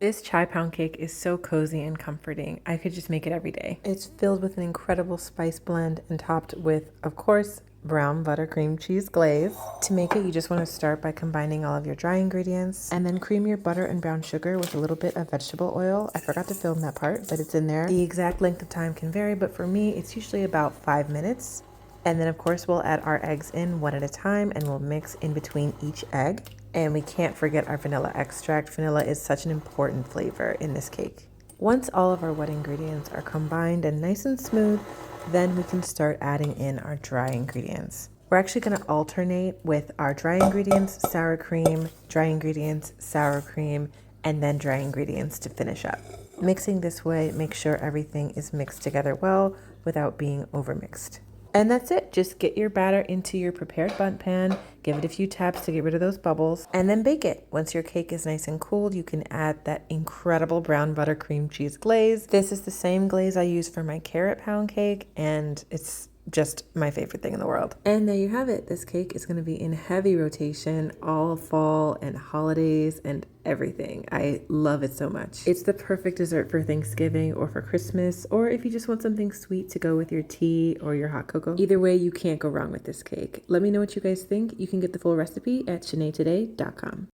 This chai pound cake is so cozy and comforting. I could just make it every day. It's filled with an incredible spice blend and topped with, of course, brown buttercream cheese glaze. To make it, you just want to start by combining all of your dry ingredients and then cream your butter and brown sugar with a little bit of vegetable oil. I forgot to film that part, but it's in there. The exact length of time can vary, but for me, it's usually about 5 minutes. And then of course we'll add our eggs in one at a time and we'll mix in between each egg. And we can't forget our vanilla extract. Vanilla is such an important flavor in this cake. Once all of our wet ingredients are combined and nice and smooth, then we can start adding in our dry ingredients. We're actually going to alternate with our dry ingredients, sour cream, dry ingredients, sour cream, and then dry ingredients to finish up. Mixing this way, make sure everything is mixed together well without being overmixed. And that's it. Just get your batter into your prepared bundt pan, give it a few taps to get rid of those bubbles, and then bake it. Once your cake is nice and cooled, you can add that incredible brown butter cream cheese glaze. This is the same glaze I use for my carrot pound cake, and it's just my favorite thing in the world. And there you have it. This cake is going to be in heavy rotation all fall and holidays and everything. I love it so much. It's the perfect dessert for Thanksgiving or for Christmas, or if you just want something sweet to go with your tea or your hot cocoa. Either way, you can't go wrong with this cake. Let me know what you guys think. You can get the full recipe at ShanaeToday.com.